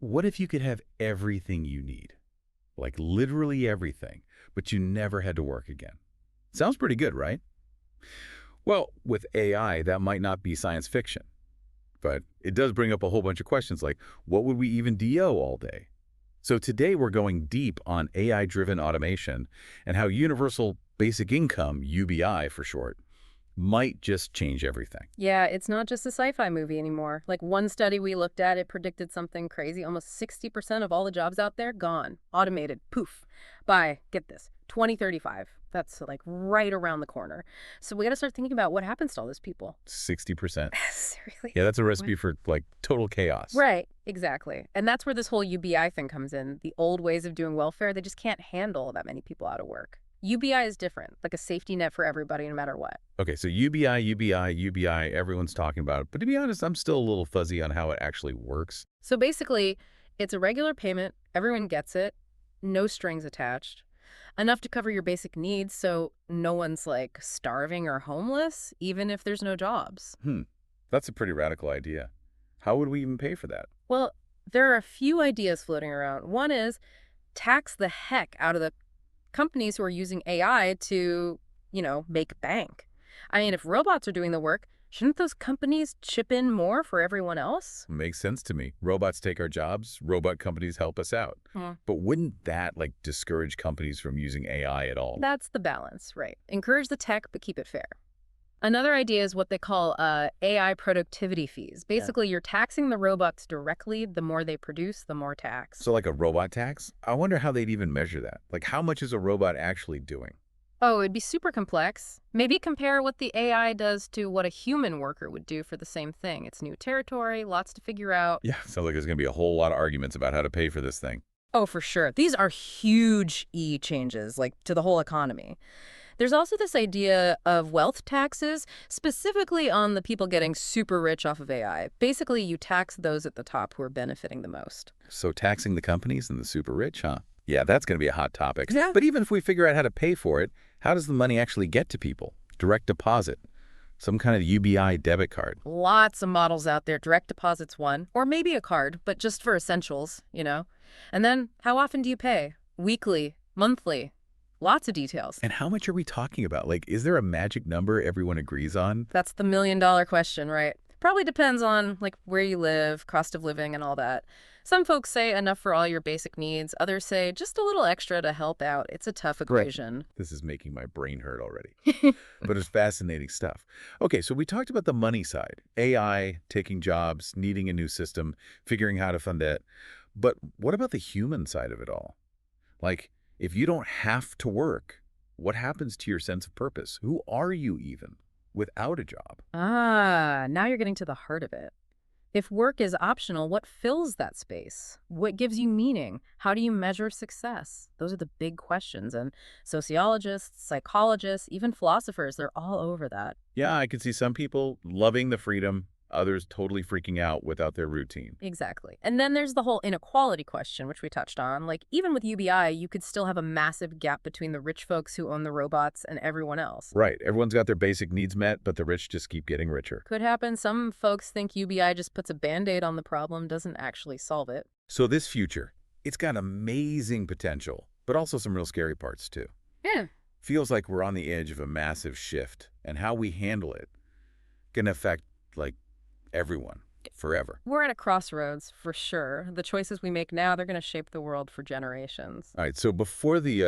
What if you could have everything you need? Like literally everything, but you never had to work again. Sounds pretty good, right? Well, with AI, that might not be science fiction, but it does bring up a whole bunch of questions like, what would we even DO all day? So today we're going deep on AI-driven automation and how universal basic income, UBI for short, might just change everything. Yeah, it's not just a sci-fi movie anymore. Like one study we looked at, it predicted something crazy. Almost 60% of all the jobs out there gone, automated, poof, by, get this, 2035. That's like right around the corner. So we got to start thinking about what happens to all those people. 60%. Seriously. Yeah, that's a What? recipe for like total chaos. Right, exactly. And that's where this whole UBI thing comes in. The old ways of doing welfare, they just can't handle that many people out of work. UBI is different, like a safety net for everybody no matter what. Okay, so UBI, UBI, UBI, everyone's talking about it. But to be honest, I'm still a little fuzzy on how it actually works. So basically, it's a regular payment, everyone gets it, no strings attached, enough to cover your basic needs so no one's like starving or homeless, even if there's no jobs. Hmm, that's a pretty radical idea. How would we even pay for that? Well, there are a few ideas floating around. One is tax the heck out of the companies who are using AI to, make bank. I mean, if robots are doing the work, shouldn't those companies chip in more for everyone else? Makes sense to me. Robots take our jobs, robot companies help us out. Hmm. But wouldn't that, like, discourage companies from using AI at all? That's the balance, right? Encourage the tech, but keep it fair. Another idea is what they call AI productivity fees. Basically, you're taxing the robots directly. The more they produce, the more tax. So like a robot tax? I wonder how they'd even measure that. Like, how much is a robot actually doing? Oh, it'd be super complex. Maybe compare what the AI does to what a human worker would do for the same thing. It's new territory, lots to figure out. Yeah, sounds like there's going to be a whole lot of arguments about how to pay for this thing. Oh, for sure. These are huge changes, like to the whole economy. There's also this idea of wealth taxes, specifically on the people getting super rich off of AI. Basically, you tax those at the top who are benefiting the most. So taxing the companies and the super rich, huh? Yeah, that's going to be a hot topic. Yeah. But even if we figure out how to pay for it, how does the money actually get to people? Direct deposit, some kind of UBI debit card. Lots of models out there. Direct deposit's one, or maybe a card, but just for essentials. And then, how often do you pay? Weekly, monthly? Lots of details. And how much are we talking about? Like, is there a magic number everyone agrees on? That's the million-dollar question, right? Probably depends on, like, where you live, cost of living, and all that. Some folks say enough for all your basic needs. Others say just a little extra to help out. It's a tough equation. This is making my brain hurt already. But it's fascinating stuff. Okay, so we talked about the money side. AI, taking jobs, needing a new system, figuring how to fund it. But what about the human side of it all? Like, if you don't have to work, what happens to your sense of purpose? Who are you even without a job? Now you're getting to the heart of it. If work is optional, what fills that space? What gives you meaning? How do you measure success? Those are the big questions. And sociologists, psychologists, even philosophers, they're all over that. Yeah, I can see some people loving the freedom, others totally freaking out without their routine. Exactly. And then there's the whole inequality question, which we touched on. Like, even with UBI, you could still have a massive gap between the rich folks who own the robots and everyone else. Right, everyone's got their basic needs met, but the rich just keep getting richer. Could happen. Some folks think UBI just puts a Band-Aid on the problem, doesn't actually solve it. So this future, it's got amazing potential, but also some real scary parts too. Yeah. Feels like we're on the edge of a massive shift, and how we handle it can affect, like, everyone forever. We're at a crossroads, for sure. The choices we make now, they're going to shape the world for generations. All right, so before we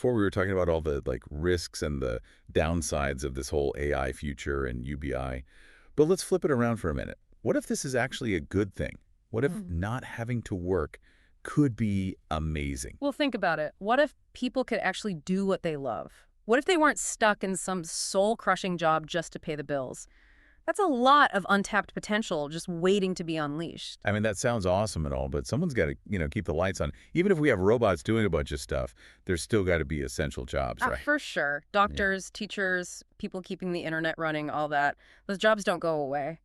were talking about all the like risks and the downsides of this whole AI future and UBI, but let's flip it around for a minute. What if this is actually a good thing? What if not having to work could be amazing? Well, think about it. What if people could actually do what they love? What if they weren't stuck in some soul-crushing job just to pay the bills? That's a lot of untapped potential just waiting to be unleashed. I mean, that sounds awesome and all, but someone's got to, keep the lights on. Even if we have robots doing a bunch of stuff, there's still got to be essential jobs, right? For sure. Doctors, teachers, people keeping the internet running, all that. Those jobs don't go away.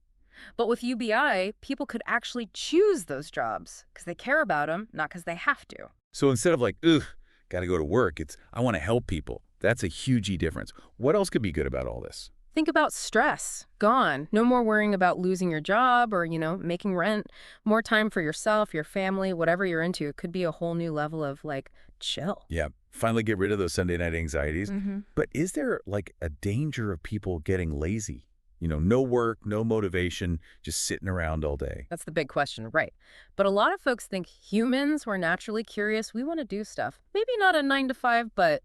But with UBI, people could actually choose those jobs because they care about them, not because they have to. So instead of like, ugh, got to go to work, it's, I want to help people. That's a huge difference. What else could be good about all this? Think about stress. Gone. No more worrying about losing your job or, making rent. More time for yourself, your family, whatever you're into. It could be a whole new level of, like, chill. Yeah, finally get rid of those Sunday night anxieties. hmm But is there like a danger of people getting lazy? No work, no motivation, just sitting around all day. That's the big question, right? But a lot of folks think humans, we're naturally curious. We want to do stuff. Maybe not a 9 to 5, but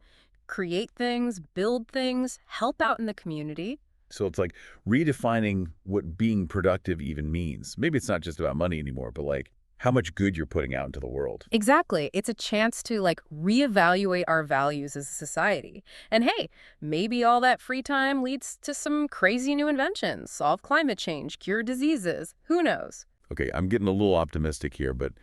create things, build things, help out in the community. So it's like redefining what being productive even means. Maybe it's not just about money anymore, but like how much good you're putting out into the world. Exactly. It's a chance to like reevaluate our values as a society. And hey, maybe all that free time leads to some crazy new inventions, solve climate change, cure diseases. Who knows? Okay, I'm getting a little optimistic here, but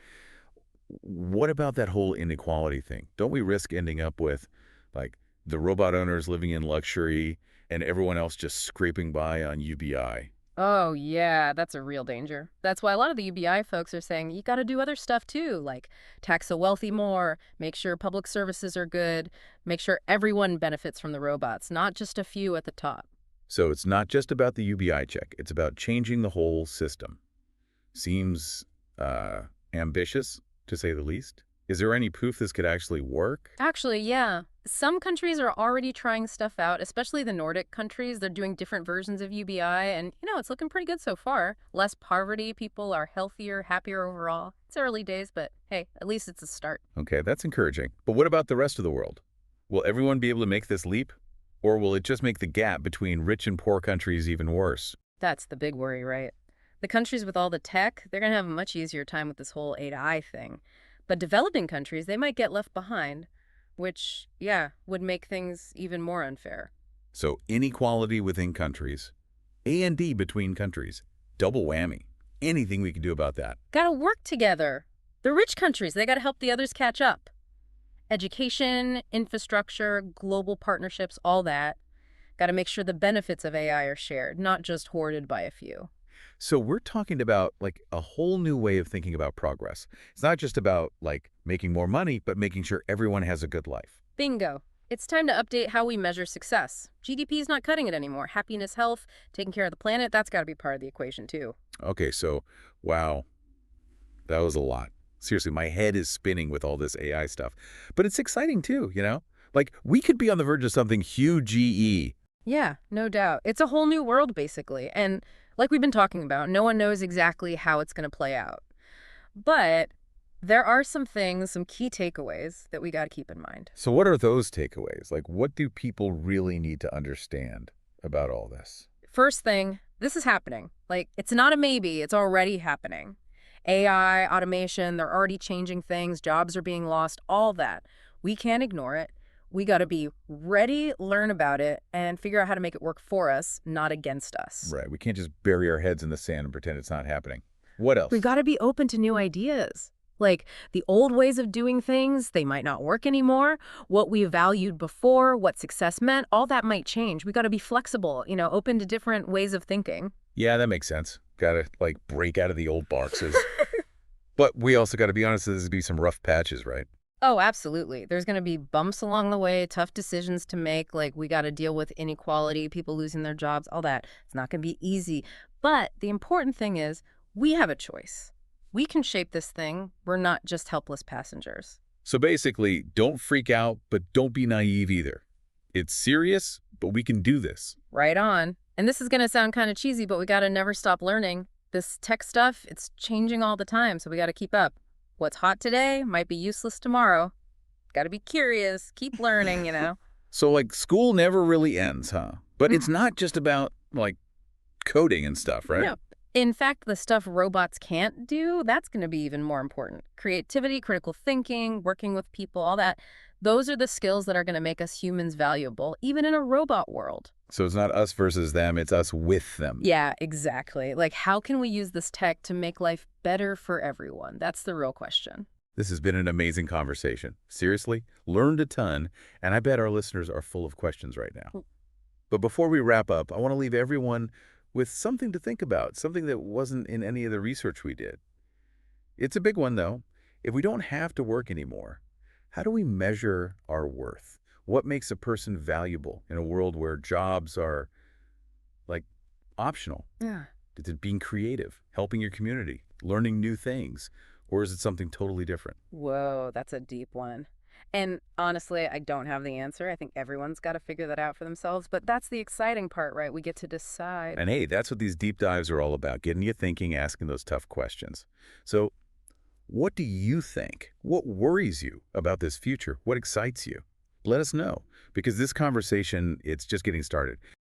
what about that whole inequality thing? Don't we risk ending up with like the robot owners living in luxury and everyone else just scraping by on UBI? Oh, yeah, that's a real danger. That's why a lot of the UBI folks are saying you got to do other stuff too, like tax the wealthy more, make sure public services are good, make sure everyone benefits from the robots, not just a few at the top. So it's not just about the UBI check. It's about changing the whole system. Seems ambitious, to say the least. Is there any proof this could actually work? Actually, yeah. Some countries are already trying stuff out, especially the Nordic countries. They're doing different versions of UBI, and, it's looking pretty good so far. Less poverty, people are healthier, happier overall. It's early days, but hey, at least it's a start. Okay, that's encouraging. But what about the rest of the world? Will everyone be able to make this leap? Or will it just make the gap between rich and poor countries even worse? That's the big worry, right? The countries with all the tech, they're going to have a much easier time with this whole AI thing. But developing countries, they might get left behind, which, yeah, would make things even more unfair. So inequality within countries, A&D between countries, double whammy. Anything we can do about that. Gotta work together. The rich countries, they gotta help the others catch up. Education, infrastructure, global partnerships, all that. Gotta make sure the benefits of AI are shared, not just hoarded by a few. So we're talking about like a whole new way of thinking about progress. It's not just about like making more money, but making sure everyone has a good life. Bingo. It's time to update how we measure success. GDP is not cutting it anymore. Happiness, health, taking care of the planet, that's gotta be part of the equation too. Okay, so wow, that was a lot. Seriously, my head is spinning with all this AI stuff. But it's exciting too. Like we could be on the verge of something huge GE. Yeah, no doubt. It's a whole new world, basically. And like we've been talking about, no one knows exactly how it's going to play out. But there are some things, some key takeaways that we got to keep in mind. So what are those takeaways? Like what do people really need to understand about all this? First thing, this is happening. Like, it's not a maybe, it's already happening. AI, automation, they're already changing things, jobs are being lost, all that. We can't ignore it. We got to be ready, learn about it, and figure out how to make it work for us, not against us. Right. We can't just bury our heads in the sand and pretend it's not happening. What else? We got to be open to new ideas. Like the old ways of doing things, they might not work anymore. What we valued before, what success meant, all that might change. We got to be flexible, open to different ways of thinking. Yeah, that makes sense. Got to like break out of the old boxes. But we also got to be honest, there's going to be some rough patches, right? Oh, absolutely. There's going to be bumps along the way, tough decisions to make. Like we got to deal with inequality, people losing their jobs, all that. It's not going to be easy. But the important thing is we have a choice. We can shape this thing. We're not just helpless passengers. So basically, don't freak out, but don't be naive either. It's serious, but we can do this. Right on. And this is going to sound kind of cheesy, but we got to never stop learning. This tech stuff, it's changing all the time, so we got to keep up. What's hot today might be useless tomorrow. Got to be curious, keep learning. So like school never really ends, huh? But it's not just about like coding and stuff, right? No. In fact, the stuff robots can't do, that's going to be even more important. Creativity, critical thinking, working with people, all that. Those are the skills that are going to make us humans valuable, even in a robot world. So it's not us versus them, it's us with them. Yeah, exactly. Like, how can we use this tech to make life better for everyone? That's the real question. This has been an amazing conversation. Seriously, learned a ton, and I bet our listeners are full of questions right now. But before we wrap up, I want to leave everyone with something to think about, something that wasn't in any of the research we did. It's a big one, though. If we don't have to work anymore, how do we measure our worth? What makes a person valuable in a world where jobs are optional? Yeah. Is it being creative, helping your community, learning new things? Or is it something totally different? Whoa, that's a deep one. And honestly, I don't have the answer. I think everyone's got to figure that out for themselves. But that's the exciting part, right? We get to decide. And hey, that's what these deep dives are all about, getting you thinking, asking those tough questions. So what do you think? What worries you about this future? What excites you? Let us know, because this conversation, it's just getting started.